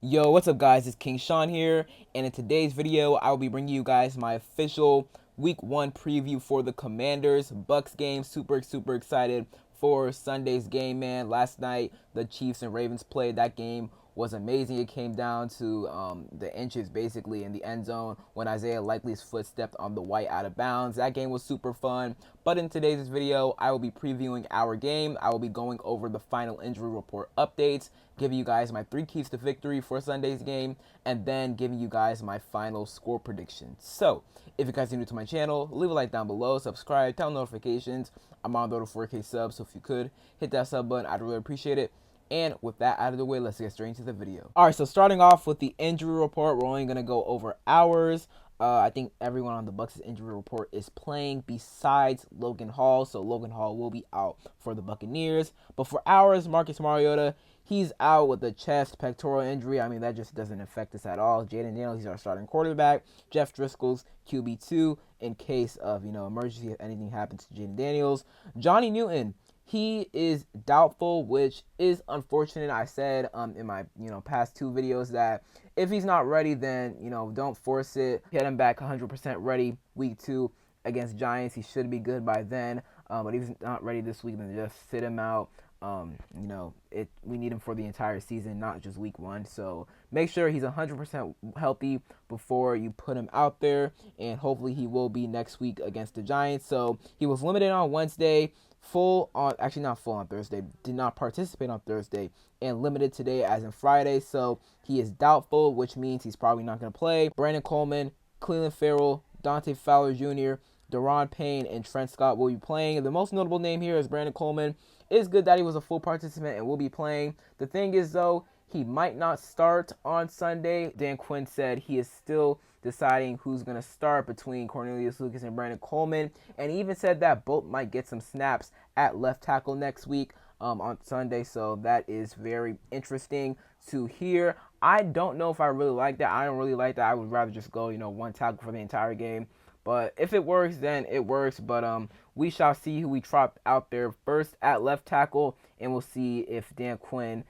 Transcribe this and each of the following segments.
Yo, what's up guys, it's King Sean here, and in today's video, I will be bringing you guys my official week 1 preview for the Commanders Bucks game. Super excited for Sunday's game, man. Last night, the Chiefs and Ravens played. That game was amazing. It came down to the inches, basically, in the end zone when Isaiah Likely's foot stepped on the white out of bounds. That game was super fun, but in today's video, I will be previewing our game. I will be going over the final injury report updates, giving you guys my 3 keys to victory for Sunday's game, and then giving you guys my final score prediction. So, if you guys are new to my channel, leave a like down below, subscribe, turn on notifications. I'm on the road to 4K subs, so if you could, hit that sub button, I'd really appreciate it. And with that out of the way, let's get straight into the video. Alright, so starting off with the injury report, we're only going to go over ours. I think everyone on the Bucks' injury report is playing besides Logan Hall, so Logan Hall will be out for the Buccaneers. But for ours, Marcus Mariota, he's out with a chest pectoral injury. I mean, that just doesn't affect us at all. Jaden Daniels, he's our starting quarterback. Jeff Driscoll's QB2 in case of, emergency if anything happens to Jaden Daniels. Johnny Newton, he is doubtful, which is unfortunate. I said in my past 2 videos that if he's not ready, then don't force it. Get him back 100% ready week 2 against Giants. He should be good by then. But if he's not ready this week, then just sit him out. We need him for the entire season, not just week 1. So make sure he's 100% healthy before you put him out there, and hopefully he will be next week against the Giants. So he was limited on Wednesday, not full on Thursday, did not participate on Thursday, and limited today as in Friday. So he is doubtful, which means he's probably not going to play. Brandon Coleman, Cleveland Farrell, Dante Fowler Jr., Daron Payne, and Trent Scott will be playing. The most notable name here is Brandon Coleman. It's good that he was a full participant and will be playing. The thing is, though, he might not start on Sunday. Dan Quinn said he is still deciding who's going to start between Cornelius Lucas and Brandon Coleman. And he even said that both might get some snaps at left tackle next week on Sunday. So that is very interesting to hear. I don't know if I really like that. I don't really like that. I would rather just go, one tackle for the entire game. But if it works, then it works. But we shall see who we drop out there first at left tackle, and we'll see if Dan Quinn,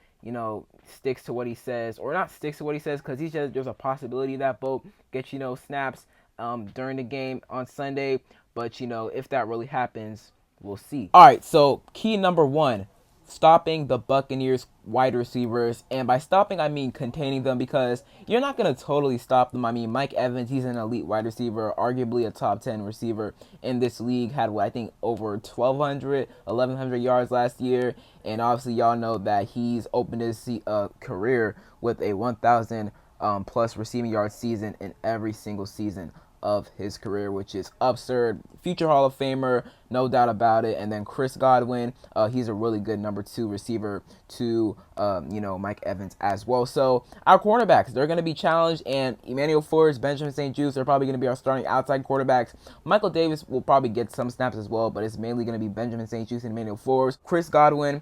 sticks to what he says, or not sticks to what he says, because he says there's a possibility that both get, snaps during the game on Sunday. But, if that really happens, we'll see. All right, so key number 1. Stopping the Buccaneers wide receivers, and by stopping I mean containing them, because you're not going to totally stop them. I mean, Mike Evans, he's an elite wide receiver, arguably a top 10 receiver in this league, had I think over 1,100 yards last year, and obviously y'all know that he's opened his career with a 1,000 plus receiving yard season in every single season of his career, which is absurd. Future Hall of Famer, no doubt about it. And then Chris Godwin, he's a really good number 2 receiver to Mike Evans as well. So our cornerbacks, they're going to be challenged, and Emmanuel Forbes, Benjamin St-Juste, they're probably going to be our starting outside quarterbacks. Michael Davis will probably get some snaps as well, but it's mainly going to be Benjamin St-Juste and Emmanuel Forbes. Chris Godwin,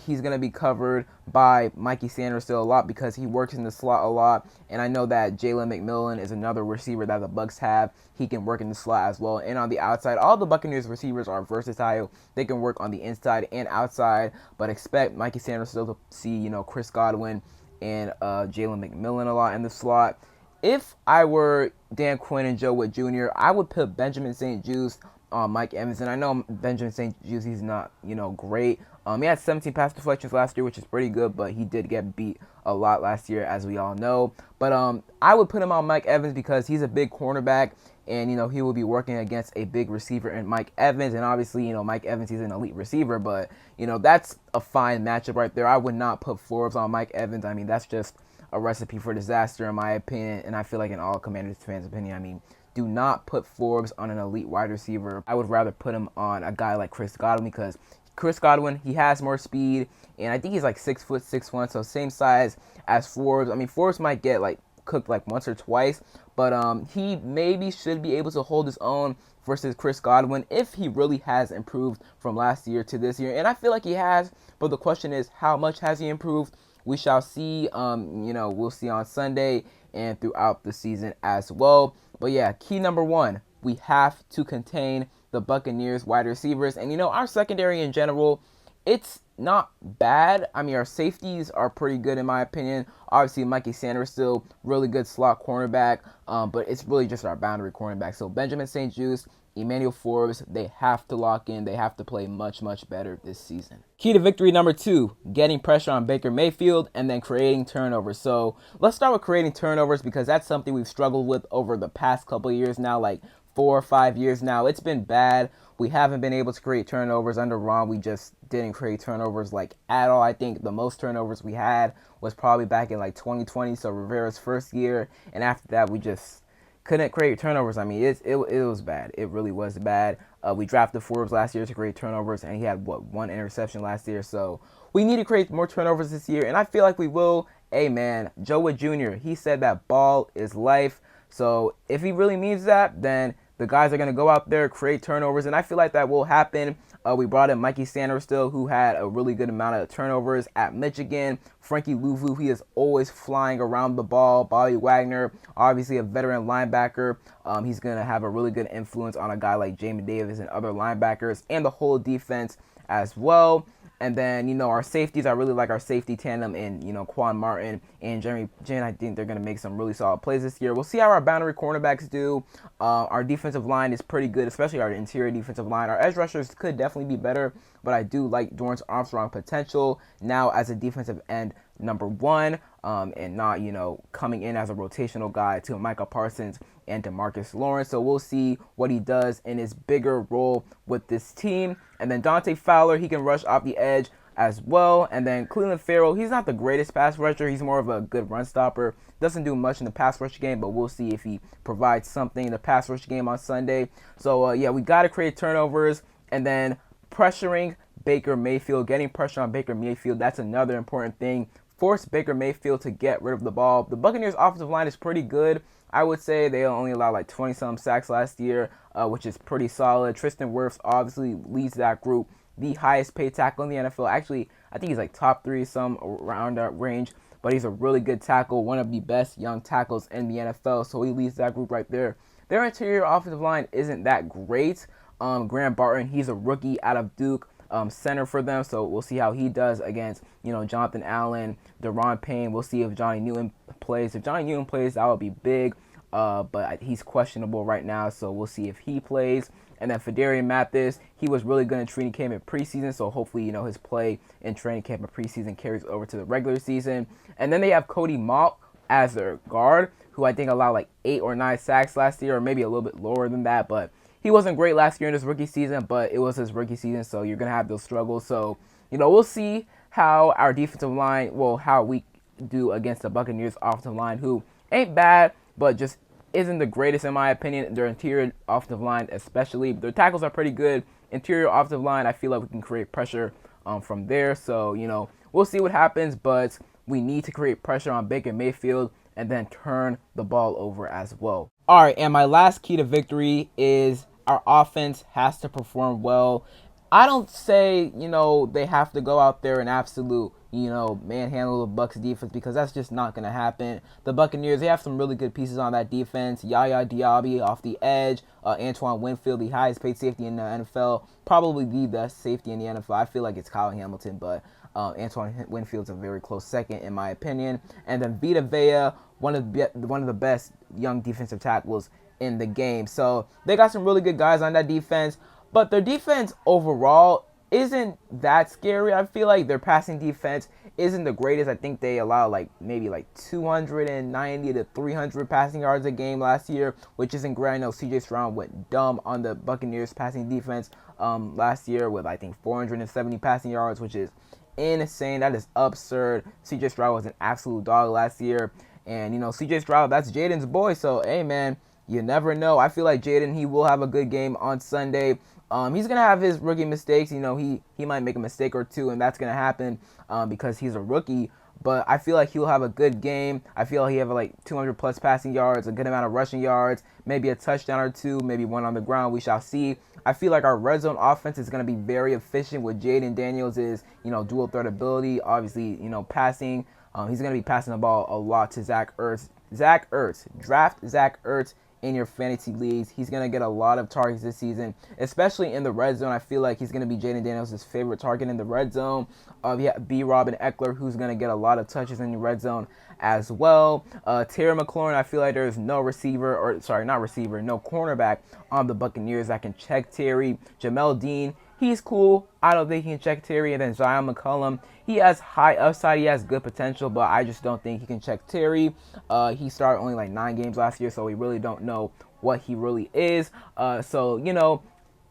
he's going to be covered by Mikey Sanders still a lot, because he works in the slot a lot. And I know that Jalen McMillan is another receiver that the Bucks have. He can work in the slot as well and on the outside. All the Buccaneers receivers are versatile. They can work on the inside and outside, but expect Mikey Sanders still to see, Chris Godwin and Jalen McMillan a lot in the slot. If I were Dan Quinn and Joe Witt Jr., I would put Benjamin St-Juste on Mike Evans. And I know Benjamin St-Juste, he's not, great. He had 17 pass deflections last year, which is pretty good, but he did get beat a lot last year, as we all know. But I would put him on Mike Evans because he's a big cornerback, and, he will be working against a big receiver in Mike Evans. And obviously, Mike Evans, he's an elite receiver, but, that's a fine matchup right there. I would not put Forbes on Mike Evans. I mean, that's just a recipe for disaster, in my opinion, and I feel like in all Commanders fans' opinion. I mean, do not put Forbes on an elite wide receiver. I would rather put him on a guy like Chris Godwin, because Chris Godwin, he has more speed, and I think he's like 6 foot 6'1", so same size as Forbes. I mean, Forbes might get cooked once or twice, but he maybe should be able to hold his own versus Chris Godwin if he really has improved from last year to this year. And I feel like he has, but the question is, how much has he improved? We shall see. We'll see on Sunday and throughout the season as well. But yeah, key number 1, we have to contain the Buccaneers wide receivers. And our secondary in general, it's not bad. I mean, our safeties are pretty good in my opinion. Obviously, Mikey Sanders still really good slot cornerback, but it's really just our boundary cornerback. So Benjamin St-Juste, Emmanuel Forbes, they have to lock in. They have to play much, much better this season. Key to victory number 2, getting pressure on Baker Mayfield and then creating turnovers. So let's start with creating turnovers because that's something we've struggled with over the past couple of years now, like 4 or 5 years now. It's been bad. We haven't been able to create turnovers under Ron. We just didn't create turnovers like at all. I think the most turnovers we had was probably back in like 2020, so Rivera's first year, and after that we just couldn't create turnovers. I mean, it was bad. It really was bad. We drafted Forbes last year to create turnovers, and he had, one interception last year. So we need to create more turnovers this year, and I feel like we will. Hey, man, Joe Wood Jr., he said that ball is life. So if he really means that, then the guys are going to go out there, create turnovers, and I feel like that will happen. We brought in Mikey Sanders still, who had a really good amount of turnovers at Michigan. Frankie Louvu, he is always flying around the ball. Bobby Wagner, obviously a veteran linebacker. He's going to have a really good influence on a guy like Jamie Davis and other linebackers and the whole defense as well. And then, our safeties, I really like our safety tandem in, Quan Martin and Jeremy Jin. I think they're going to make some really solid plays this year. We'll see how our boundary cornerbacks do. Our defensive line is pretty good, especially our interior defensive line. Our edge rushers could definitely be better, but I do like Dorrance Armstrong potential now as a defensive end number 1, and not, coming in as a rotational guy to Micah Parsons and DeMarcus Lawrence. So we'll see what he does in his bigger role with this team. And then Dante Fowler, he can rush off the edge as well. And then Cleveland Farrell, he's not the greatest pass rusher. He's more of a good run stopper. Doesn't do much in the pass rush game, but we'll see if he provides something in the pass rush game on Sunday. So, yeah, we got to create turnovers. And then pressuring Baker Mayfield, getting pressure on Baker Mayfield, that's another important thing. Force Baker Mayfield to get rid of the ball. The Buccaneers offensive line is pretty good. I would say they only allowed like 20-some sacks last year, which is pretty solid. Tristan Wirfs obviously leads that group. The highest paid tackle in the NFL. Actually, I think he's like top 3, some around that range. But he's a really good tackle, one of the best young tackles in the NFL. So he leads that group right there. Their interior offensive line isn't that great. Graham Barton, he's a rookie out of Duke. Center for them, so we'll see how he does against, Jonathan Allen, Deron Payne. We'll see if Johnny Newton plays. If Johnny Newton plays, that would be big, but he's questionable right now, so we'll see if he plays. And then Fedarian Mathis, he was really good in training camp and preseason, so hopefully, his play in training camp and preseason carries over to the regular season. And then they have Cody Mauch as their guard, who I think allowed like 8 or 9 sacks last year, or maybe a little bit lower than that, but he wasn't great last year in his rookie season, but it was his rookie season, so you're going to have those struggles. So, we'll see how our defensive line, how we do against the Buccaneers offensive line, who ain't bad, but just isn't the greatest in my opinion. Their interior offensive line especially. Their tackles are pretty good. Interior offensive line, I feel like we can create pressure from there. So, we'll see what happens, but we need to create pressure on Baker Mayfield and then turn the ball over as well. All right, and my last key to victory is our offense has to perform well. I don't say, they have to go out there and absolute, manhandle the Bucs defense, because that's just not going to happen. The Buccaneers, they have some really good pieces on that defense. Yaya Diaby off the edge. Antoine Winfield, the highest paid safety in the NFL. Probably the best safety in the NFL. I feel like it's Kyle Hamilton, but Antoine Winfield's a very close second in my opinion. And then Vita Vea, one of the best young defensive tackles in the game. So they got some really good guys on that defense, but their defense overall isn't that scary. I feel like their passing defense isn't the greatest. I think they allowed maybe 290 to 300 passing yards a game last year, which isn't great. I know CJ Stroud went dumb on the Buccaneers passing defense last year with I think 470 passing yards, which is insane. That is absurd. CJ Stroud was an absolute dog last year, and CJ Stroud, that's Jaden's boy. So hey man, you never know. I feel like Jaden, he will have a good game on Sunday. He's going to have his rookie mistakes. He might make a mistake or two, and that's going to happen because he's a rookie. But I feel like he'll have a good game. I feel like he'll have 200-plus passing yards, a good amount of rushing yards, maybe a touchdown or two, maybe one on the ground. We shall see. I feel like our red zone offense is going to be very efficient with Jaden Daniels' dual threat ability. Obviously, passing. He's going to be passing the ball a lot to Zach Ertz. Zach Ertz. Draft Zach Ertz in your fantasy leagues. He's going to get a lot of targets this season, especially in the red zone. I feel like he's going to be Jaden Daniels' favorite target in the red zone. Yeah, B. Robin Eckler, who's going to get a lot of touches in the red zone as well. Terry McLaurin, I feel like there's no receiver, or sorry, not receiver, no cornerback on the Buccaneers that can check Terry. Jamel Dean, he's cool. I don't think he can check Terry. And then Zion McCollum, he has high upside. He has good potential, but I just don't think he can check Terry. He started only like 9 games last year, so we really don't know what he really is. So,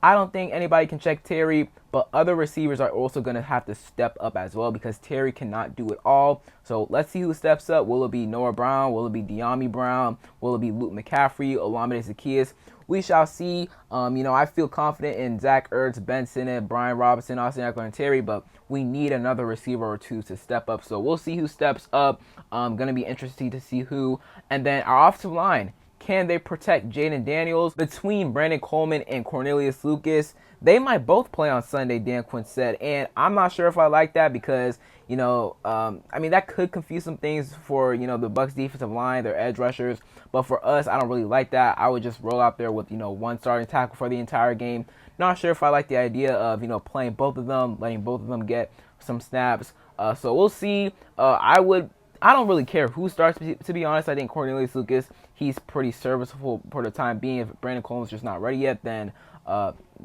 I don't think anybody can check Terry, but other receivers are also going to have to step up as well because Terry cannot do it all. So let's see who steps up. Will it be Noah Brown? Will it be De'Ami Brown? Will it be Luke McCaffrey? Olamide Zaccheaus? We shall see. I feel confident in Zach Ertz, Ben Sinnott, Brian Robinson, Austin Eckler, and Terry, but we need another receiver or two to step up. So we'll see who steps up. Going to be interesting to see who. And then our offensive line. Can they protect Jaden Daniels? Between Brandon Coleman and Cornelius Lucas, they might both play on Sunday, Dan Quinn said. And I'm not sure if I like that because, that could confuse some things for, the Bucs defensive line, their edge rushers. But for us, I don't really like that. I would just roll out there with, one starting tackle for the entire game. Not sure if I like the idea of, playing both of them, letting both of them get some snaps. So we'll see. I don't really care who starts, to be honest. I think Cornelius Lucas, he's pretty serviceable for the time being. If Brandon Coleman's just not ready yet, then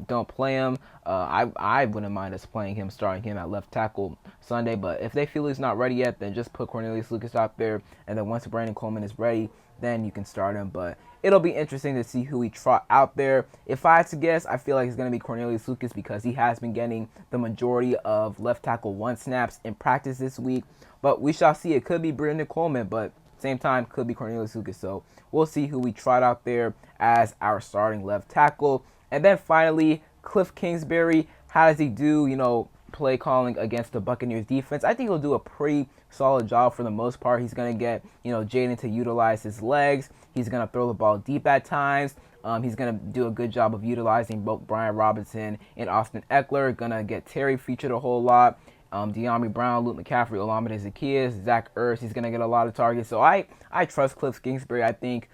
don't play him. I wouldn't mind us playing him, starting him at left tackle Sunday. But if they feel he's not ready yet, then just put Cornelius Lucas out there. And then once Brandon Coleman is ready, then you can start him. But it'll be interesting to see who we trot out there. If I had to guess, I feel like it's going to be Cornelius Lucas because he has been getting the majority of left tackle 1 snaps in practice this week. But we shall see. It could be Brandon Coleman, but same time, could be Cornelius Lucas. So we'll see who we trot out there as our starting left tackle. And then finally, Cliff Kingsbury. How does he do, play calling against the Buccaneers defense? I think he'll do a pretty solid job for the most part. He's going to get, Jaden to utilize his legs. He's going to throw the ball deep at times. He's going to do a good job of utilizing both Brian Robinson and Austin Eckler. Going to get Terry featured a whole lot. De'Ami Brown, Luke McCaffrey, Olamide Zaccheaus, Zach Ertz. He's going to get a lot of targets. So I trust Cliff Kingsbury. I think,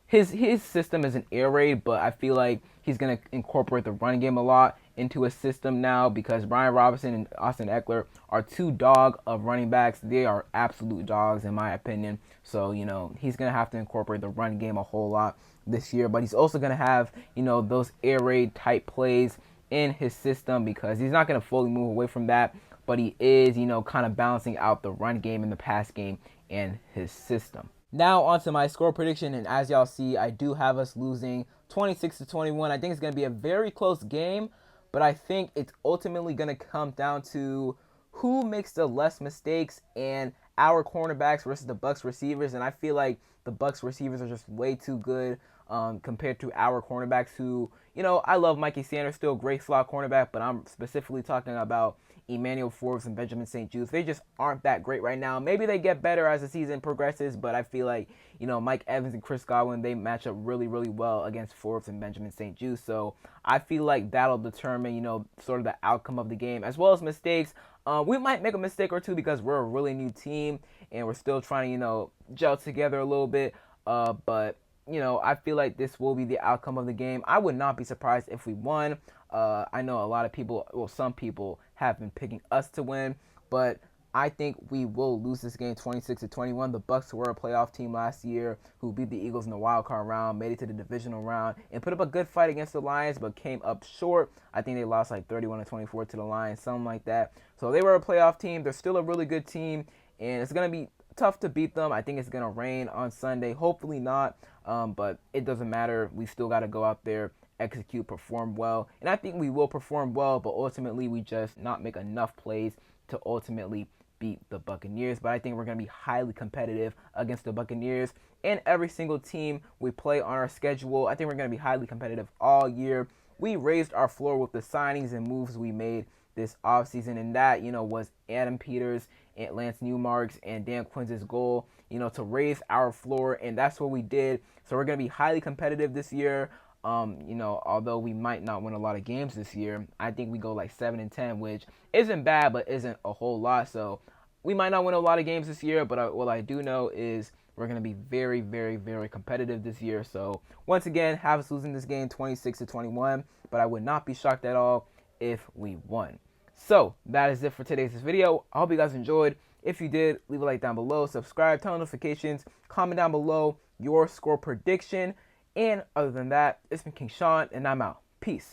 his system is an air raid, but I feel like he's going to incorporate the run game a lot into his system now because Brian Robinson and Austin Eckler are 2 dog of running backs. They are absolute dogs in my opinion. So, he's going to have to incorporate the run game a whole lot this year, but he's also going to have, those air raid type plays in his system because he's not going to fully move away from that, but he is, kind of balancing out the run game and the pass game in his system. Now on to my score prediction, and as y'all see, I do have us losing 26-21. I think it's going to be a very close game, but I think it's ultimately going to come down to who makes the less mistakes and our cornerbacks versus the Bucs receivers, and I feel like the Bucs receivers are just way too good compared to our cornerbacks who, I love Mikey Sanders, still a great slot cornerback, but I'm specifically talking about Emmanuel Forbes and Benjamin St. Juste. They just aren't that great right now. Maybe they get better as the season progresses, but I feel like, Mike Evans and Chris Godwin, they match up really, really well against Forbes and Benjamin St. Juste. So I feel like that'll determine, sort of the outcome of the game, as well as mistakes. We might make a mistake or two because we're a really new team and we're still trying to, gel together a little bit. But I feel like this will be the outcome of the game. I would not be surprised if we won. I know a lot of people, some people have been picking us to win, but I think we will lose this game 26-21. The Bucs were a playoff team last year who beat the Eagles in the wild card round, made it to the divisional round, and put up a good fight against the Lions, but came up short. I think they lost like 31-24 to the Lions, something like that. So they were a playoff team. They're still a really good team, and it's going to be tough to beat them. I think it's going to rain on Sunday. Hopefully not, but it doesn't matter. We still got to go out there, execute, perform well, and I think we will perform well, but ultimately we just not make enough plays to ultimately beat the Buccaneers. But I think we're going to be highly competitive against the Buccaneers and every single team we play on our schedule. I think we're going to be highly competitive all year. We raised our floor with the signings and moves we made this offseason, and that, was Adam Peters and Lance Newmark's and Dan Quinn's goal, to raise our floor, and that's what we did. So we're going to be highly competitive this year. Although we might not win a lot of games this year, I think we go like 7-10, which isn't bad, but isn't a whole lot. So we might not win a lot of games this year, but what I do know is we're going to be very, very, very competitive this year. So once again, have us losing this game 26-21, but I would not be shocked at all if we won. So that is it for today's video. I hope you guys enjoyed. If you did, leave a like down below, subscribe, turn on notifications, comment down below your score prediction. And other than that, it's been King Sean, and I'm out. Peace.